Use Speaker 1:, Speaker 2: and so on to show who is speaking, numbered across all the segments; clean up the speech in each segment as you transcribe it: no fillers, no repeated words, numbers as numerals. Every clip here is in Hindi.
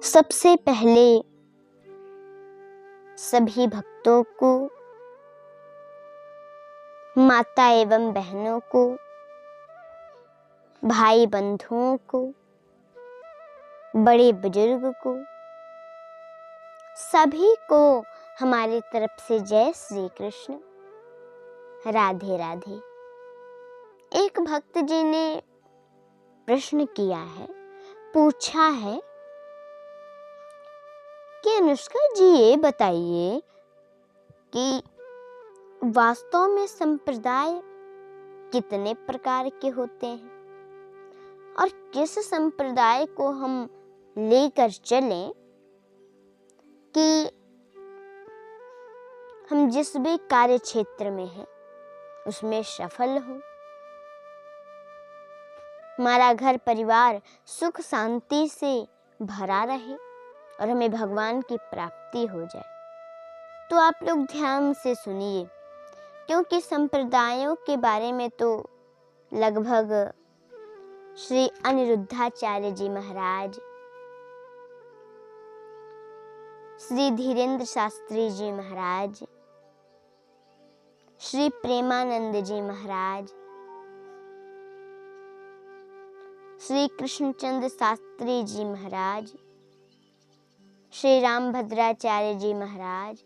Speaker 1: सबसे पहले सभी भक्तों को, माता एवं बहनों को, भाई बंधुओं को, बड़े बुजुर्ग को, सभी को हमारी तरफ से जय श्री कृष्ण, राधे राधे। एक भक्त जी ने प्रश्न किया है, पूछा है कि अनुष्का जी ये बताइए कि वास्तव में संप्रदाय कितने प्रकार के होते हैं और किस संप्रदाय को हम लेकर चलें कि हम जिस भी कार्य क्षेत्र में हैं उसमें सफल हो, हमारा घर परिवार सुख शांति से भरा रहे और हमें भगवान की प्राप्ति हो जाए। तो आप लोग ध्यान से सुनिए, क्योंकि संप्रदायों के बारे में तो लगभग श्री अनिरुद्धाचार्य जी महाराज, श्री धीरेन्द्र शास्त्री जी महाराज, श्री प्रेमानंद जी महाराज, श्री कृष्णचंद्र शास्त्री जी महाराज, श्री रामभद्राचार्य जी महाराज,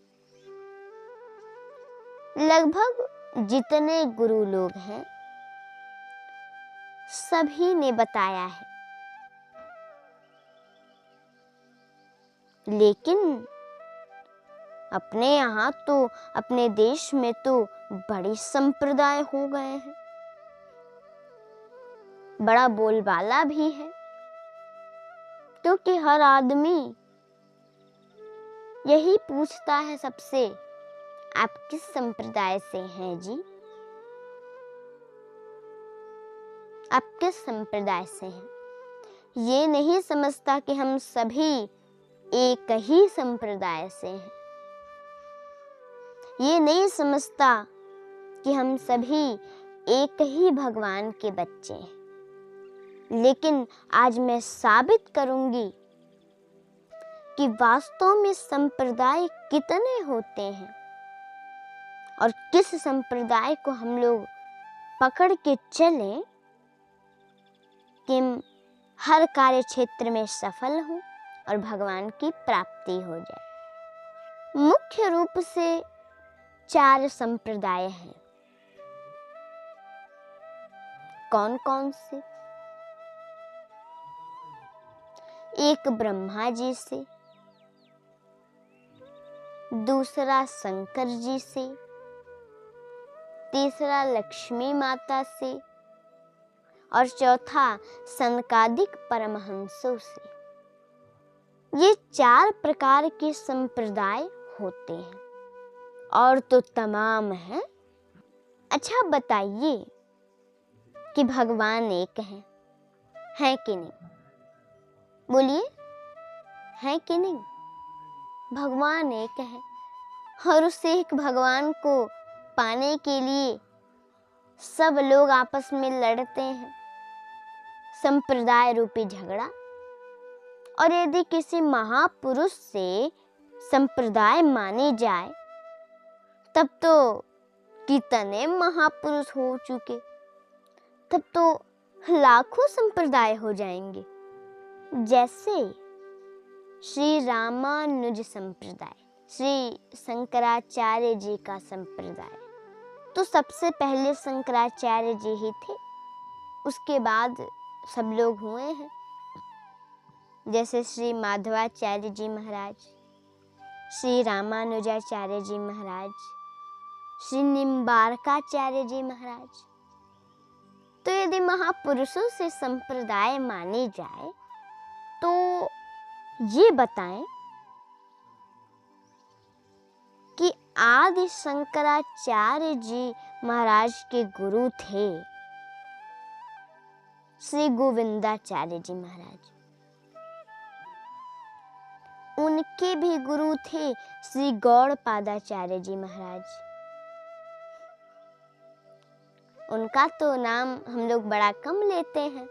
Speaker 1: लगभग जितने गुरु लोग हैं सभी ने बताया है। लेकिन अपने यहाँ तो, अपने देश में तो बड़े संप्रदाय हो गए हैं, बड़ा बोलबाला भी है, क्योंकि हर आदमी यही पूछता है सबसे, आप किस संप्रदाय से हैं जी? आप किस संप्रदाय से हैं? ये नहीं समझता कि हम सभी एक ही संप्रदाय से हैं। ये नहीं समझता कि हम सभी एक ही भगवान के बच्चे हैं। लेकिन आज मैं साबित करूंगी कि वास्तव में संप्रदाय कितने होते हैं और किस संप्रदाय को हम लोग पकड़ के चलें कि हर कार्य क्षेत्र में सफल हो और भगवान की प्राप्ति हो जाए। मुख्य रूप से 4 संप्रदाय हैं। कौन कौन से? एक ब्रह्मा जी से, दूसरा शंकर जी से, तीसरा लक्ष्मी माता से और चौथा सनकादिक परमहंसों से। ये 4 प्रकार के संप्रदाय होते हैं और तो तमाम हैं। अच्छा बताइए कि भगवान एक है कि नहीं? बोलिए, है कि नहीं? भगवान एक है और उस एक भगवान को पाने के लिए सब लोग आपस में लड़ते हैं, संप्रदाय रूपी झगड़ा। और यदि किसी महापुरुष से संप्रदाय माने जाए तब तो कितने महापुरुष हो चुके, तब तो लाखों संप्रदाय हो जाएंगे। जैसे श्री रामानुज संप्रदाय, श्री शंकराचार्य जी का संप्रदाय, तो सबसे पहले शंकराचार्य जी ही थे, उसके बाद सब लोग हुए हैं। जैसे श्री माधवाचार्य जी महाराज, श्री रामानुजाचार्य जी महाराज, श्री निम्बारकाचार्य जी महाराज। तो यदि महापुरुषों से संप्रदाय मानी जाए तो ये बताएं कि आदि शंकराचार्य जी महाराज के गुरु थे श्री गोविंदाचार्य जी महाराज। उनके भी गुरु थे श्री गौड़पादाचार्य जी महाराज। उनका तो नाम हम लोग बड़ा कम लेते हैं।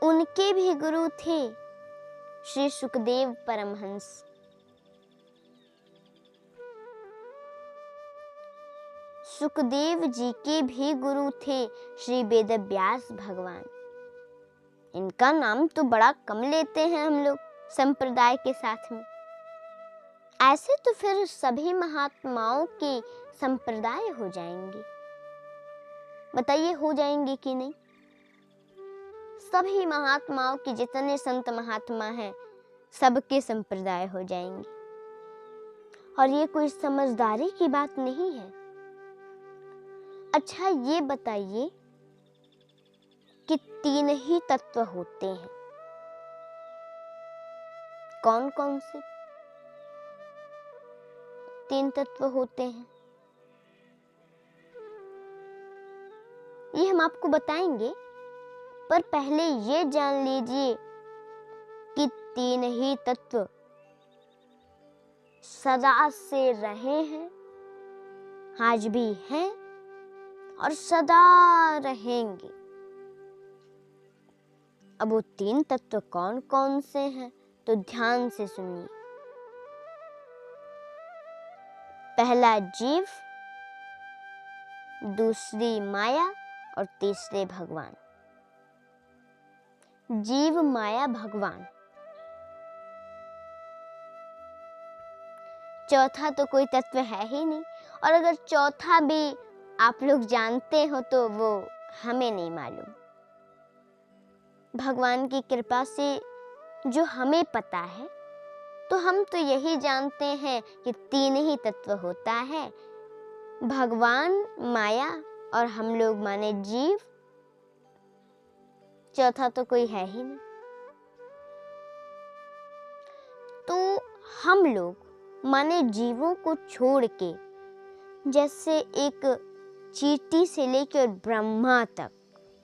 Speaker 1: उनके भी गुरु थे श्री सुखदेव परमहंस। सुखदेव जी के भी गुरु थे श्री वेदव्यास भगवान। इनका नाम तो बड़ा कम लेते हैं हम लोग संप्रदाय के साथ में। ऐसे तो फिर सभी महात्माओं के संप्रदाय हो जाएंगे। बताइए हो जाएंगे कि नहीं? सभी महात्माओं के जितने संत महात्मा हैं सबके संप्रदाय हो जाएंगे। और ये कोई समझदारी की बात नहीं है। अच्छा ये बताइए कि 3 ही तत्व होते हैं। कौन कौन से 3 तत्व होते हैं ये हम आपको बताएंगे, पर पहले ये जान लीजिए कि 3 ही तत्व सदा से रहे हैं, आज भी हैं और सदा रहेंगे। अब वो 3 तत्व कौन कौन से हैं तो ध्यान से सुनिए। पहला जीव, दूसरी माया और तीसरे भगवान। जीव, माया, भगवान। चौथा तो कोई तत्व है ही नहीं, और अगर चौथा भी आप लोग जानते हो तो वो हमें नहीं मालूम। भगवान की कृपा से जो हमें पता है तो हम तो यही जानते हैं कि 3 ही तत्व होता है, भगवान, माया और हम लोग माने जीव। चौथा तो कोई है ही नहीं। तो हम लोग माने जीवों को छोड़ के, जैसे एक चींटी से लेकर ब्रह्मा तक,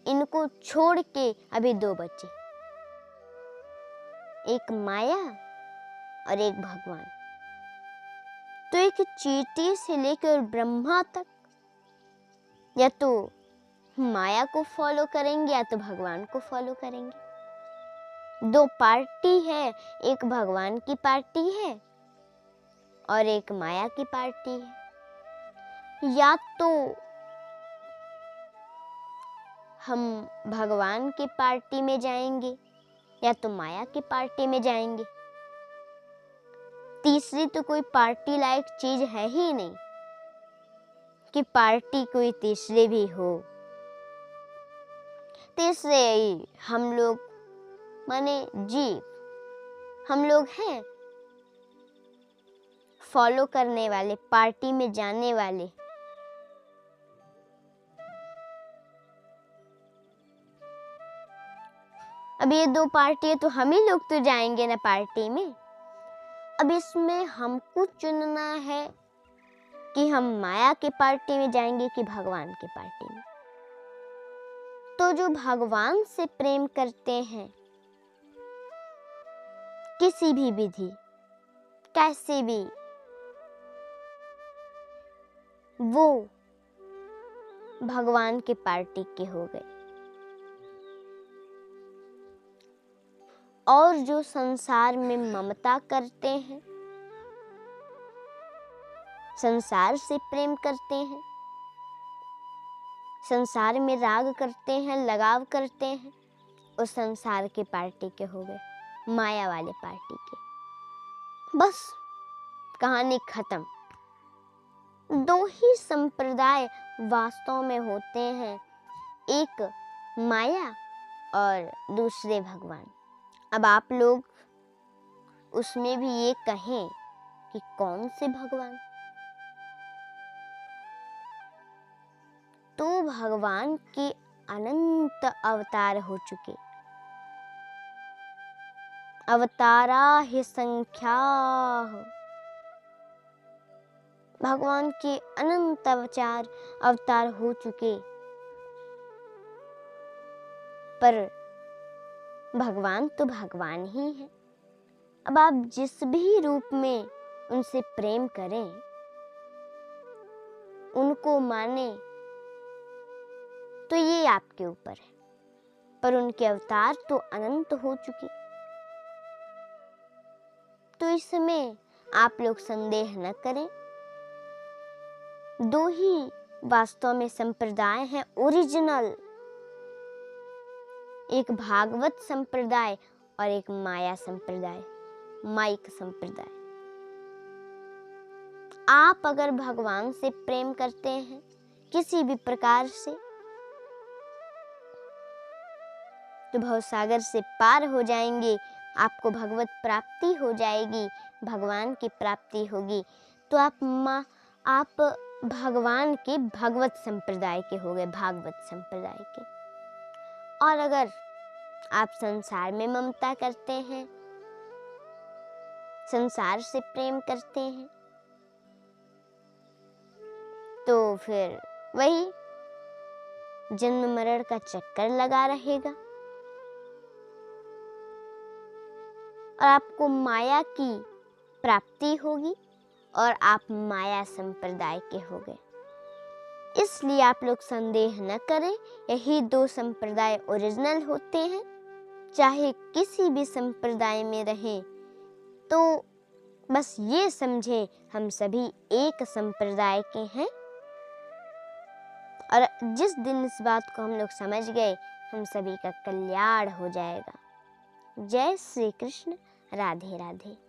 Speaker 1: इनको छोड़ के अभी 2 बचे, एक माया और एक भगवान। तो एक चींटी से लेकर ब्रह्मा तक या तो माया को फॉलो करेंगे या तो भगवान को फॉलो करेंगे। 2 पार्टी है, एक भगवान की पार्टी है और एक माया की पार्टी है। या तो हम भगवान की पार्टी में जाएंगे या तो माया की पार्टी में जाएंगे। तीसरी तो कोई पार्टी लायक चीज है ही नहीं कि पार्टी कोई तीसरे भी हो। तीसरे हम लोग माने जीव, हम लोग हैं फॉलो करने वाले, पार्टी में जाने वाले। अब ये 2 पार्टी है तो हम ही लोग तो जाएंगे ना पार्टी में। अब इसमें हमको चुनना है कि हम माया के पार्टी में जाएंगे कि भगवान के पार्टी में। तो जो भगवान से प्रेम करते हैं किसी भी विधि, कैसे भी, वो भगवान के पार्टी के हो गए। और जो संसार में ममता करते हैं, संसार से प्रेम करते हैं, संसार में राग करते हैं, लगाव करते हैं, उस संसार के पार्टी के हो गए, माया वाले पार्टी के। बस कहानी खत्म। 2 ही संप्रदाय वास्तव में होते हैं, एक माया और दूसरे भगवान। अब आप लोग उसमें भी ये कहें कि कौन से भगवान? तो भगवान के अनंत अवतार हो चुके, अवतारा ही संख्याः। भगवान के अनंत अवतार हो चुके, पर भगवान तो भगवान ही है। अब आप जिस भी रूप में उनसे प्रेम करें, उनको माने, तो ये आपके ऊपर है, पर उनके अवतार तो अनंत हो चुके। तो इसमें आप लोग संदेह न करें। दो ही वास्तव में संप्रदाय हैं ओरिजिनल, एक भागवत संप्रदाय और एक माया संप्रदाय, माइक संप्रदाय। आप अगर भगवान से प्रेम करते हैं किसी भी प्रकार से, तो भवसागर से पार हो जाएंगे, आपको भगवत प्राप्ति हो जाएगी, भगवान की प्राप्ति होगी। तो आप भगवान के भगवत संप्रदाय के हो गए, भागवत संप्रदाय के। और अगर आप संसार में ममता करते हैं, संसार से प्रेम करते हैं, तो फिर वही जन्म मरण का चक्कर लगा रहेगा और आपको माया की प्राप्ति होगी और आप माया संप्रदाय के हो गए। इसलिए आप लोग संदेह न करें, यही दो संप्रदाय ओरिजिनल होते हैं। चाहे किसी भी संप्रदाय में रहें, तो बस ये समझें हम सभी एक संप्रदाय के हैं। और जिस दिन इस बात को हम लोग समझ गए, हम सभी का कल्याण हो जाएगा। जय श्री कृष्ण। राधे राधे।